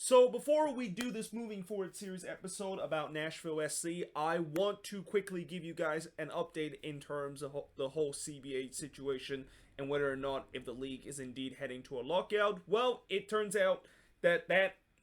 So before we do this moving forward series episode about Nashville SC, I want to quickly give you guys an update in terms of the whole CBA situation and whether or not if the league is indeed heading to a lockout. Well, it turns out that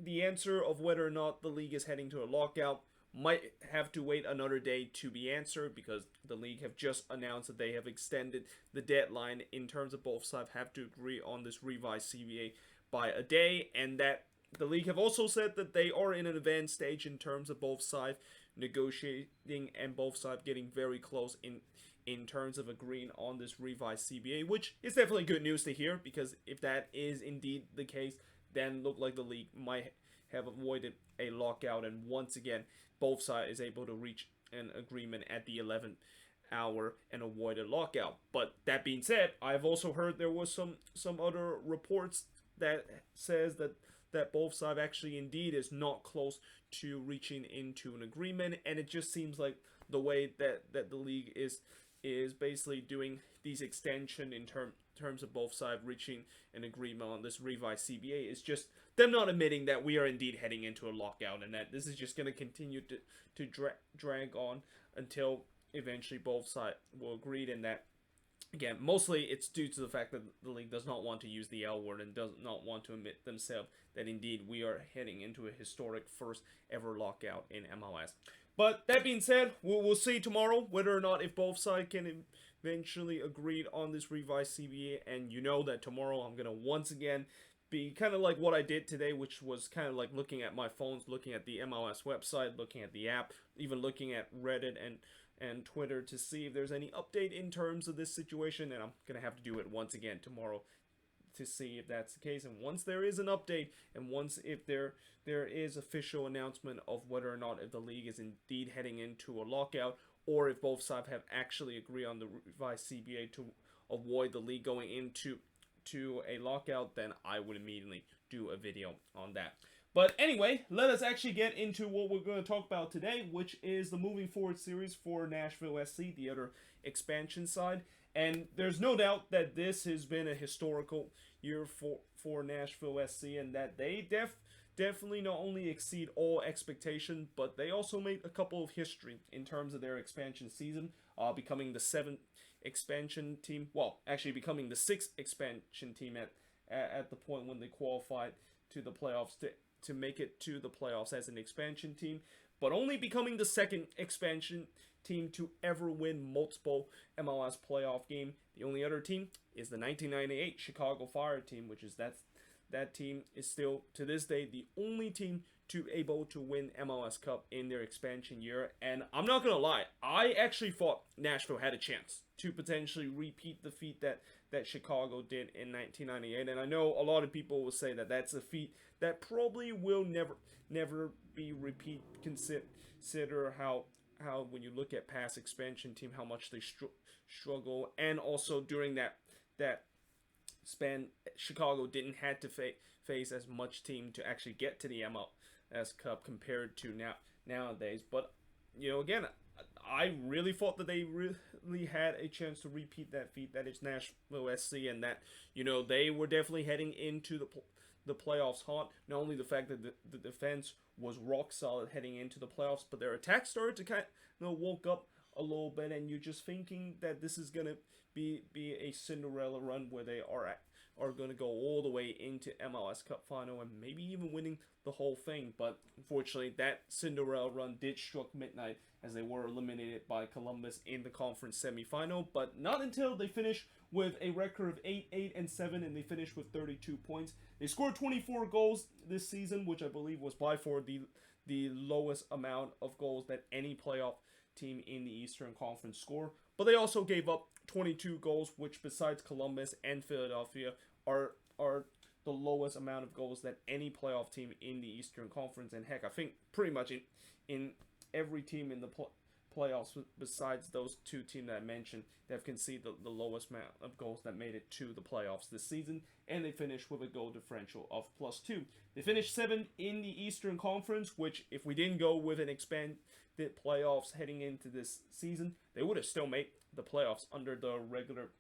the answer of whether or not the league is heading to a lockout might have to wait another day to be answered because the league have just announced that they have extended the deadline in terms of both sides have to agree on this revised CBA by a day, and that the league have also said that they are in an advanced stage in terms of both sides negotiating and both sides getting very close in terms of agreeing on this revised CBA, which is definitely good news to hear, because if that is indeed the case, then look like the league might have avoided a lockout, and once again both sides is able to reach an agreement at the 11th hour and avoid a lockout. But that being said, I've also heard there was some other reports that says that both sides actually indeed is not close to reaching into an agreement, and it just seems like the way that the league is basically doing these extension in terms of both sides reaching an agreement on this revised CBA is just them not admitting that we are indeed heading into a lockout, and that this is just going to continue to drag on until eventually both sides will agree, and that again, mostly it's due to the fact that the league does not want to use the L word and does not want to admit themselves that indeed we are heading into a historic first ever lockout in MLS. But that being said, we'll see tomorrow whether or not if both sides can eventually agree on this revised CBA. And you know that tomorrow I'm going to once again be kind of like what I did today, which was kind of like looking at my phones, looking at the MLS website, looking at the app, even looking at Reddit and Twitter to see if there's any update in terms of this situation, and I'm going to have to do it once again tomorrow to see if that's the case. And once there is an update, and once if there is official announcement of whether or not if the league is indeed heading into a lockout, or if both sides have actually agreed on the revised CBA to avoid the league going into a lockout, then I would immediately do a video on that. But anyway, let us actually get into what we're going to talk about today, which is the moving forward series for Nashville SC, the other expansion side. And there's no doubt that this has been a historical year for Nashville SC, and that they definitely not only exceed all expectation, but they also made a couple of history in terms of their expansion season, becoming the 7th expansion team. Well, actually becoming the 6th expansion team at the point when they qualified to the playoffs to make it to the playoffs as an expansion team, but only becoming the 2nd expansion team to ever win multiple MLS playoff game. The only other team is the 1998 Chicago Fire team, which is that team is still to this day the only team to able to win MLS Cup in their expansion year. And I'm not gonna lie, I actually thought Nashville had a chance to potentially repeat the feat that Chicago did in 1998. And I know a lot of people will say that that's a feat that probably will never be repeat. Consider how when you look at past expansion team, how much they struggle, and also during that span, Chicago didn't have to face as much team to actually get to the MLS Cup compared to nowadays. But you know, again, I really thought that they really had a chance to repeat that feat that is Nashville SC, and that, you know, they were definitely heading into the playoffs hot. Not only the fact that the defense was rock solid heading into the playoffs, but their attack started to kind of woke up a little bit, and you're just thinking that this is gonna be a Cinderella run where they are going to go all the way into MLS Cup final and maybe even winning the whole thing. But unfortunately, that Cinderella run did struck midnight as they were eliminated by Columbus in the conference semifinal. But not until they finished with a record of 8-7, and they finished with 32 points. They scored 24 goals this season, which I believe was by far the lowest amount of goals that any playoff team in the Eastern Conference score. But they also gave up 22 goals, which besides Columbus and Philadelphia are the lowest amount of goals that any playoff team in the Eastern Conference. And heck, I think pretty much in every team in the playoffs besides those two teams that I mentioned, they've conceded the lowest amount of goals that made it to the playoffs this season, and they finished with a goal differential of +2. They finished 7th in the Eastern Conference, which if we didn't go with an expanded playoffs heading into this season, they would have still made the playoffs under the regular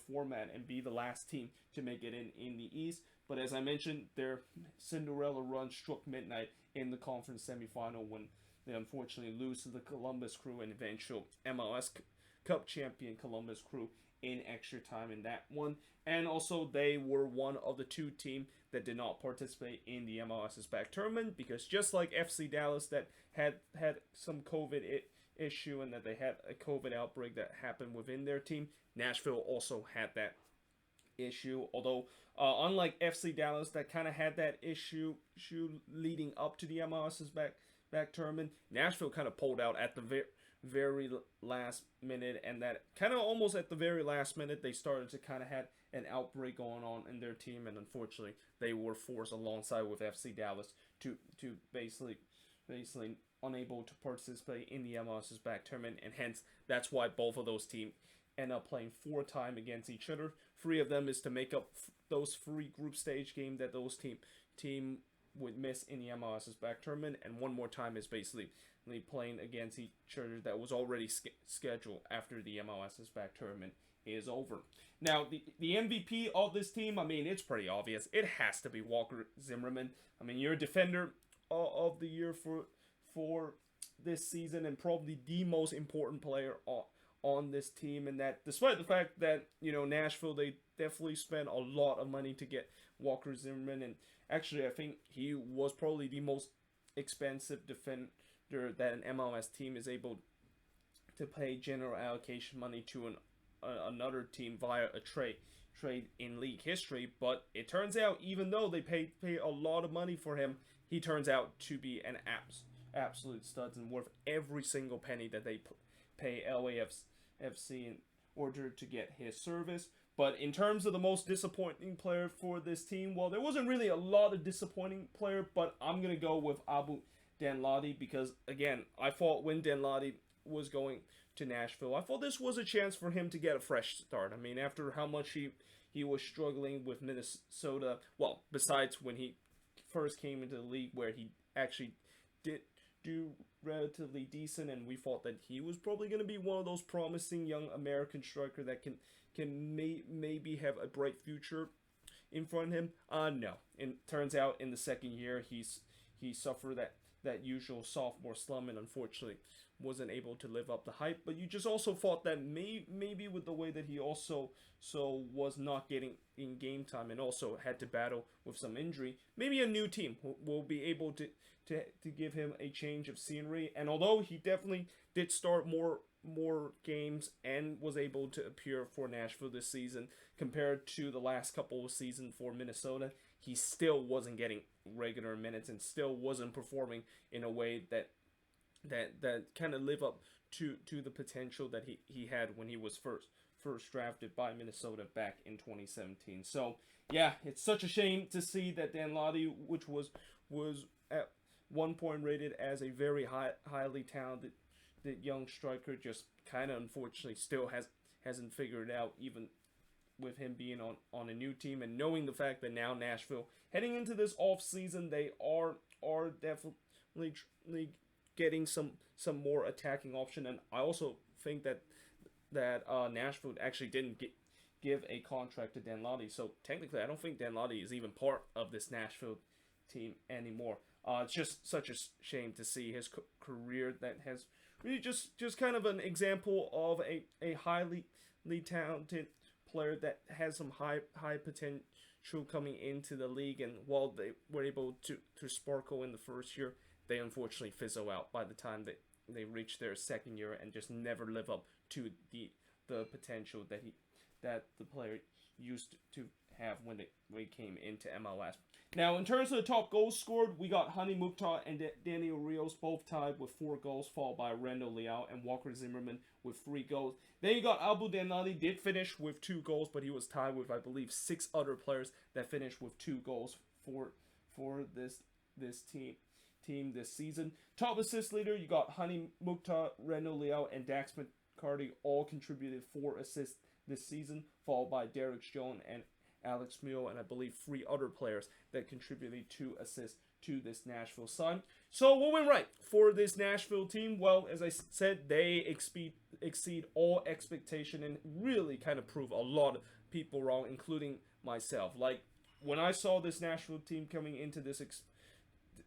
format and be the last team to make it in the East. But as I mentioned, their Cinderella run struck midnight in the conference semifinal when they unfortunately lose to the Columbus Crew and eventual MLS Cup champion Columbus Crew in extra time in that one. And also, they were one of the two teams that did not participate in the MLS's back tournament because just like FC Dallas that had some COVID issue and that they had a COVID outbreak that happened within their team, Nashville also had that issue. Although, unlike FC Dallas that kind of had that issue leading up to the MLS's back tournament, Nashville kind of pulled out at the very last minute, and that kind of almost at the very last minute they started to kind of had an outbreak going on in their team, and unfortunately they were forced alongside with FC Dallas to basically unable to participate in the MLS's back tournament, and hence that's why both of those teams end up playing 4 times against each other. 3 of them is to make up those 3 group stage games that those team would miss in the MLS's back tournament, and 1 more time is basically playing against each other that was already scheduled after the MLS's back tournament is over. Now, the MVP of this team, I mean, it's pretty obvious. It has to be Walker Zimmerman. I mean, you're a defender of the year for this season and probably the most important player on this team, and that despite the fact that, you know, Nashville, they definitely spent a lot of money to get Walker Zimmerman, and actually I think he was probably the most expensive defender that an MLS team is able to pay general allocation money to another team via a trade in league history. But it turns out, even though they pay a lot of money for him, he turns out to be an absolute studs and worth every single penny that they pay LAFC in order to get his service. But in terms of the most disappointing player for this team, well, there wasn't really a lot of disappointing player, but I'm going to go with Abu Danladi because, again, I thought when Danladi was going to Nashville, I thought this was a chance for him to get a fresh start. I mean, after how much he was struggling with Minnesota, well, besides when he first came into the league where he actually did do relatively decent, and we thought that he was probably going to be one of those promising young American striker that can maybe have a bright future in front of him. No. And turns out in the second year he suffered that usual sophomore slump and unfortunately wasn't able to live up the hype. But you just also thought that maybe with the way that he also was not getting in game time and also had to battle with some injury, maybe a new team will be able to give him a change of scenery. And although he definitely did start more games and was able to appear for Nashville this season compared to the last couple of seasons for Minnesota, he still wasn't getting regular minutes and still wasn't performing in a way that kind of live up to the potential that he had when he was first drafted by Minnesota back in 2017. So yeah, it's such a shame to see that Danladi, which was at one point rated as a very highly talented young striker, just kind of unfortunately still hasn't figured it out, even with him being on a new team, and knowing the fact that now Nashville heading into this offseason, they are definitely getting some more attacking option. And I also think that Nashville actually didn't give a contract to Danladi, so technically I don't think Danladi is even part of this Nashville team anymore. It's just such a shame to see his career that has really just kind of an example of a highly talented player that has some high potential coming into the league, and while they were able to sparkle in the first year, they unfortunately fizzle out by the time that they reach their second year and just never live up to the potential that the player used to have when they came into MLS. Now, in terms of the top goals scored, we got Hani Mukhtar and Daniel Rios both tied with 4 goals, followed by Randall Leao and Walker Zimmerman with 3 goals. Then you got Abu Danladi, did finish with 2 goals, but he was tied with, I believe, 6 other players that finished with 2 goals for this team this season. Top assist leader, you got Hani Mukhtar, Randall Leao, and Dax McCarty all contributed 4 assists this season, followed by Derek Jones and Alex Mule, and I believe 3 other players that contributed 2 assists to this Nashville side. So what went right for this Nashville team? Well, as I said, they exceed all expectation and really kind of prove a lot of people wrong, including myself. Like, when I saw this Nashville team coming into this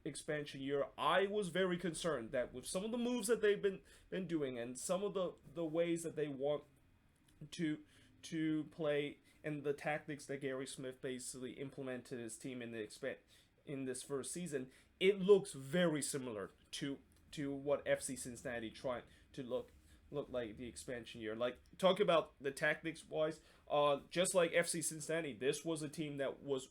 expansion year, I was very concerned that with some of the moves that they've been doing and some of the ways that they want to play and the tactics that Gary Smith basically implemented his team in this first season, it looks very similar to what FC Cincinnati tried to look like the expansion year. Like, talk about the tactics wise, just like FC Cincinnati, this was a team that was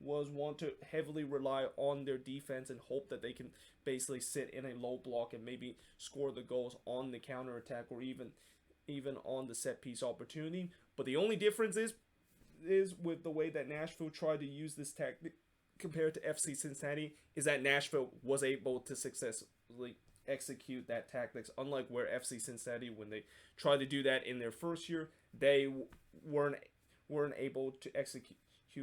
want to heavily rely on their defense and hope that they can basically sit in a low block and maybe score the goals on the counterattack or even on the set piece opportunity. But the only difference is with the way that Nashville tried to use this tactic compared to FC Cincinnati is that Nashville was able to successfully execute that tactics, unlike where FC Cincinnati, when they tried to do that in their first year, they weren't able to execute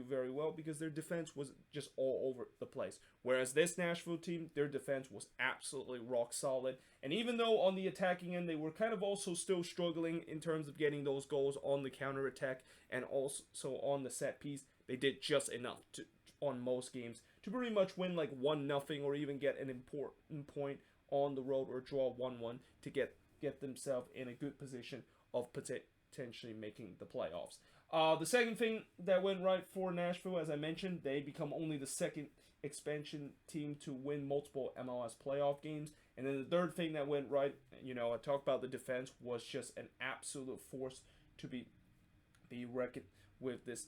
very well because their defense was just all over the place. Whereas this Nashville team, their defense was absolutely rock solid. And even though on the attacking end, they were kind of also still struggling in terms of getting those goals on the counterattack and also on the set piece, they did just enough on most games to pretty much win like 1-0 or even get an important point on the road or draw 1-1 to get themselves in a good position of potentially making the playoffs. The second thing that went right for Nashville, as I mentioned, they become only the second expansion team to win multiple MLS playoff games. And then the third thing that went right, I talked about the defense, was just an absolute force to be reckoned with this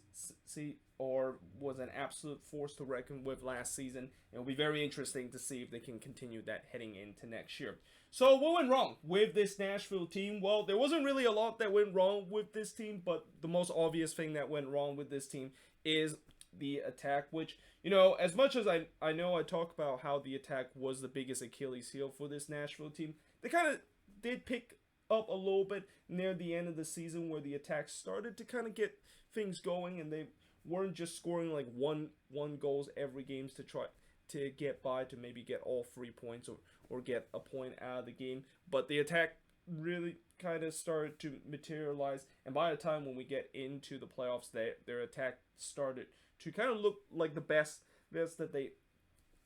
or was an absolute force to reckon with last season. It'll be very interesting to see if they can continue that heading into next year. So what went wrong with this Nashville team? Well, there wasn't really a lot that went wrong with this team, but the most obvious thing that went wrong with this team is the attack, which, as much as I know I talk about how the attack was the biggest Achilles heel for this Nashville team, they kind of did pick up a little bit near the end of the season where the attack started to kind of get things going and they weren't just scoring like one goals every game to try to get by to maybe get all 3 points or get a point out of the game. But the attack really kind of started to materialize, and by the time when we get into the playoffs, their attack started to kind of look like the best that they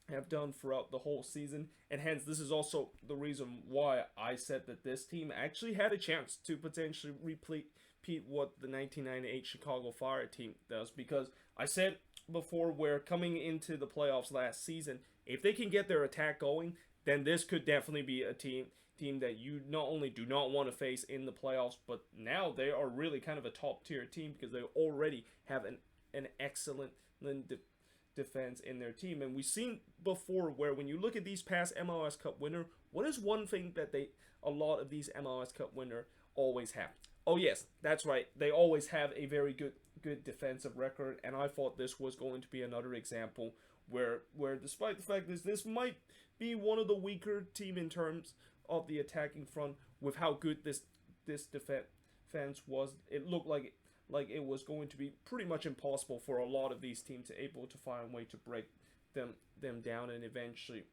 have done throughout the whole season. And hence, this is also the reason why I said that this team actually had a chance to potentially repeat what the 1998 Chicago Fire team does, because I said before, where coming into the playoffs last season, if they can get their attack going, then this could definitely be a team that you not only do not want to face in the playoffs, but now they are really kind of a top tier team because they already have an excellent defense in their team. And we've seen before where when you look at these past MLS Cup winner, what is one thing that a lot of these MLS Cup winner always have? Oh yes, that's right. They always have a very good defensive record, and I thought this was going to be another example where despite the fact that this might be one of the weaker team in terms of the attacking front, with how good this defense was, it looked like it was going to be pretty much impossible for a lot of these teams to able to find a way to break them down and eventually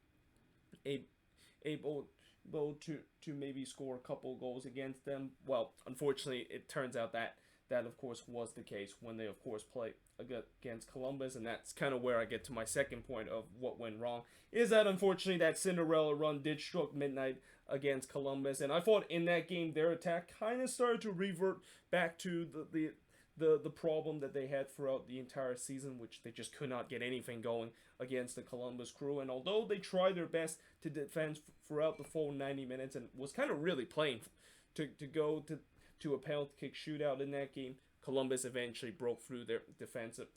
able to maybe score a couple goals against them. Well, unfortunately, it turns out that of course was the case when they of course play against Columbus, and that's kind of where I get to my second point of what went wrong, is that unfortunately that Cinderella run did struck midnight against Columbus, and I thought in that game their attack kind of started to revert back to the problem that they had throughout the entire season, which they just could not get anything going against the Columbus Crew. And although they tried their best to defend throughout the full 90 minutes and was kind of really playing to go to a penalty kick shootout in that game, Columbus eventually broke through their defensive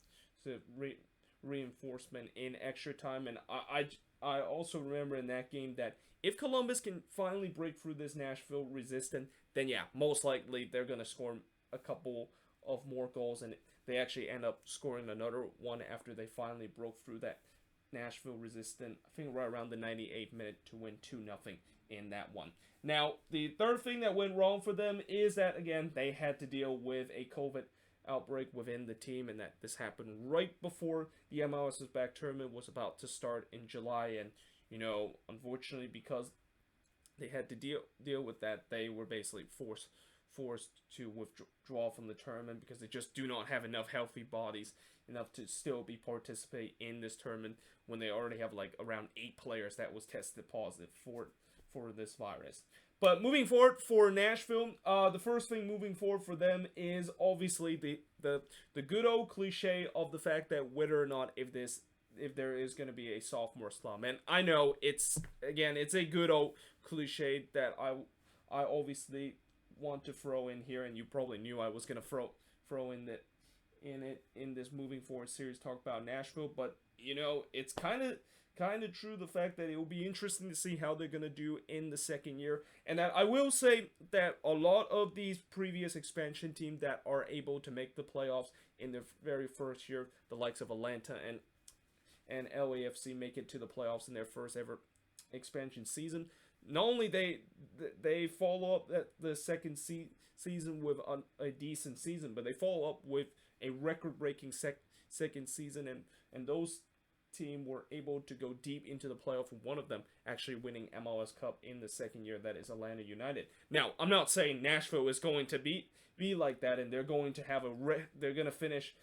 reinforcement in extra time. And I also remember in that game that if Columbus can finally break through this Nashville resistance, then yeah, most likely they're going to score a couple of more goals, and they actually end up scoring another one after they finally broke through that Nashville resistance, I think right around the 98th minute, to win 2-0 in that one. Now, the third thing that went wrong for them is that, again, they had to deal with a COVID outbreak within the team, and that this happened right before the MLS's back tournament was about to start in July. And, unfortunately, because they had to deal with that, they were basically forced to withdraw from the tournament because they just do not have enough healthy bodies enough to still be participate in this tournament when they already have like around 8 players that was tested positive for this virus. But moving forward for Nashville, the first thing moving forward for them is obviously the good old cliche of the fact that whether or not if there is going to be a sophomore slump. And I know it's a good old cliche that I obviously want to throw in here, and you probably knew I was going to throw in this moving forward series talk about Nashville, but it's kind of true, the fact that it will be interesting to see how they're going to do in the second year. And that I will say that a lot of these previous expansion teams that are able to make the playoffs in their very first year, the likes of Atlanta and LAFC, make it to the playoffs in their first ever expansion season. Not only they follow up the second season with a decent season, but they follow up with a record-breaking second season, and those team were able to go deep into the playoff, one of them actually winning MLS Cup in the second year, that is Atlanta United. Now, I'm not saying Nashville is going to be like that, and they're going to have they're going to finish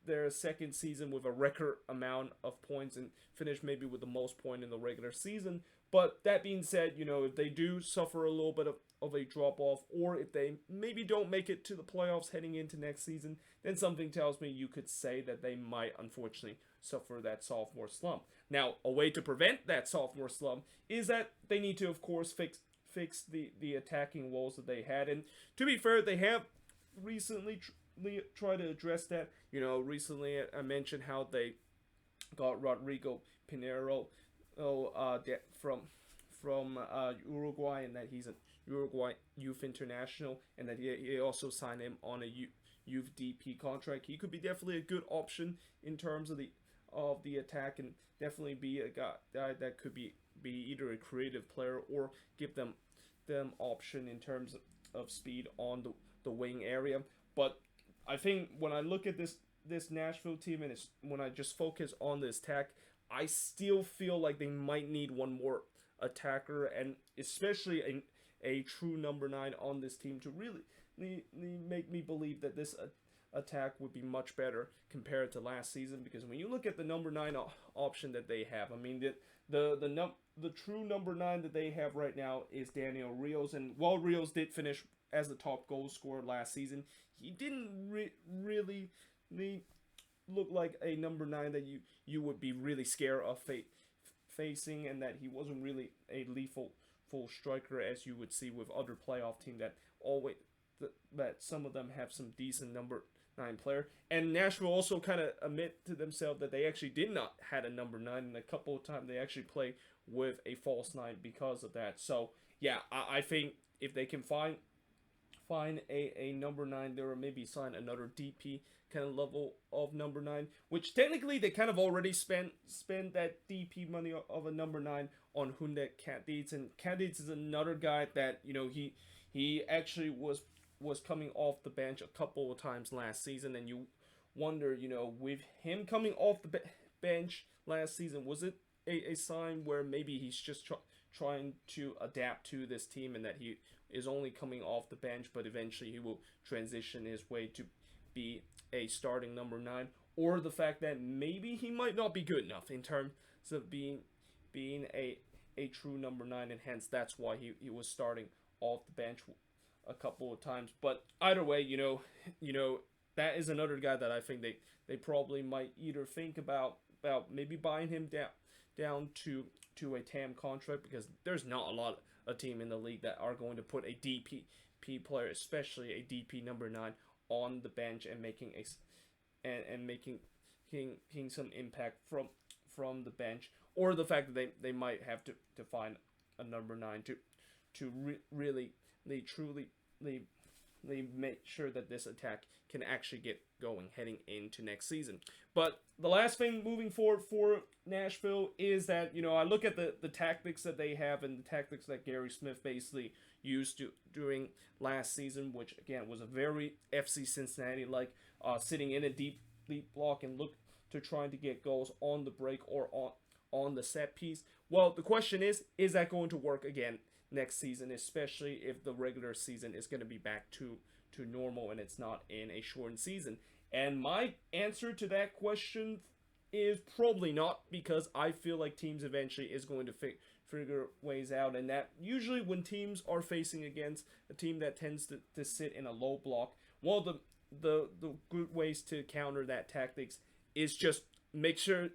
their second season with a record amount of points and finish maybe with the most point in the regular season. But that being said, if they do suffer a little bit of a drop-off, or if they maybe don't make it to the playoffs heading into next season, then something tells me you could say that they might, unfortunately, suffer that sophomore slump. Now, a way to prevent that sophomore slump is that they need to, of course, fix the attacking woes that they had. And to be fair, they have recently tried to address that. Recently I mentioned how they got Rodrigo Pinheiro from Uruguay, and that he's a Uruguay youth international, and that he also signed him on a youth DP contract. He could be definitely a good option in terms of the attack, and definitely be a guy that could be either a creative player or give them option in terms of speed on the wing area. But I think when I look at this Nashville team, and when I just focus on this attack, I still feel like they might need one more attacker, and especially a true number 9 on this team to really make me believe that this attack would be much better compared to last season. Because when you look at the number 9 option that they have, I mean, the true number 9 that they have right now is Daniel Rios, and while Rios did finish as the top goal scorer last season, he didn't really look like a number 9 that you would be really scared of facing, and that he wasn't really a lethal full striker as you would see with other playoff teams that some of them have some decent number 9 player. And Nashville also kind of admit to themselves that they actually did not had a number 9, and a couple of times they actually play with a false 9 because of that. So yeah, I think if they can find a number 9 there, or maybe sign another DP kind of level of number 9, which technically they kind of already spend that DP money of a number 9 on Hyundai Candidates. And Candidates is another guy that he actually was coming off the bench a couple of times last season, and you wonder, with him coming off the bench last season, was it a sign where maybe he's just trying to adapt to this team, and that he is only coming off the bench, but eventually he will transition his way to be a starting number 9, or the fact that maybe he might not be good enough in terms of being a true number 9, and hence that's why he was starting off the bench a couple of times. But either way, that is another guy that I think they probably might either think about maybe buying him down to a TAM contract, because there's not a lot of team in the league that are going to put a DP player, especially a DP number 9, on the bench and making some impact from the bench, or the fact that they might have to find a number 9 to really truly make sure that this attack can actually get going heading into next season. But the last thing moving forward for Nashville is that, I look at the tactics that they have, and the tactics that Gary Smith basically used during last season, which again was a very FC Cincinnati like, sitting in a deep block and look to trying to get goals on the break or on the set piece. Well, the question is that going to work again next season, especially if the regular season is going to be back to normal and it's not in a shortened season? And my answer to that question is probably not, because I feel like teams eventually is going to figure ways out, and that usually when teams are facing against a team that tends to sit in a low block, one of the good ways to counter that tactics is just make sure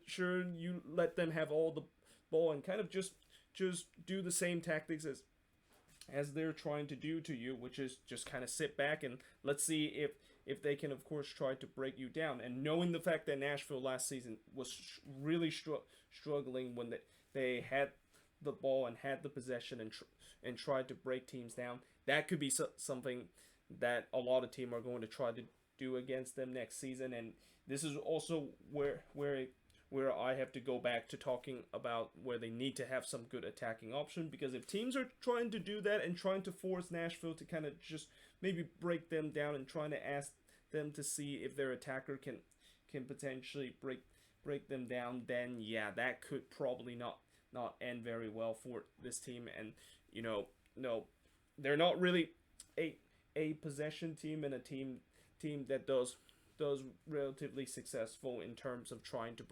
you let them have all the ball and kind of just do the same tactics as they're trying to do to you, which is just kind of sit back and let's see if they can, of course, try to break you down. And knowing the fact that Nashville last season was really struggling when they had the ball and had the possession and tried to break teams down, that could be something that a lot of teams are going to try to do against them next season. And this is also where I have to go back to talking about where they need to have some good attacking option, because if teams are trying to do that and trying to force Nashville to kind of just maybe break them down and trying to ask them to see if their attacker can potentially break them down, then yeah, that could probably not end very well for this team. And no, they're not really a possession team and a team that does relatively successful in terms of trying to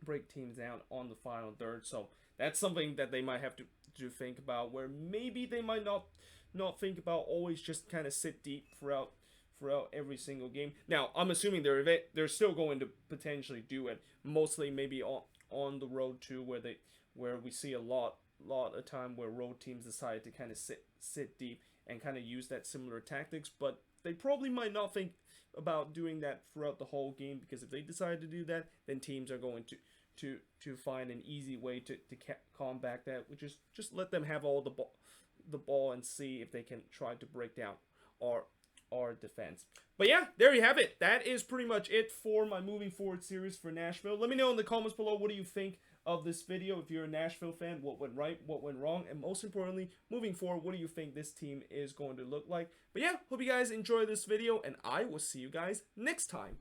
break teams down on the final third. So that's something that they might have to think about, where maybe they might not think about always just kind of sit deep throughout every single game. Now, I'm assuming they're still going to potentially do it, mostly maybe on the road too, where we see a lot of time where road teams decide to kind of sit deep and kind of use that similar tactics, but they probably might not think about doing that throughout the whole game, because if they decide to do that, then teams are going to find an easy way to combat that, which is just let them have all the ball and see if they can try to break down our defense. But yeah, there you have it. That is pretty much it for my moving forward series for Nashville. Let me know in the comments below, what do you think of this video? If you're a Nashville fan, what went right, what went wrong, and most importantly, moving forward, what do you think this team is going to look like? But yeah, hope you guys enjoy this video, and I will see you guys next time.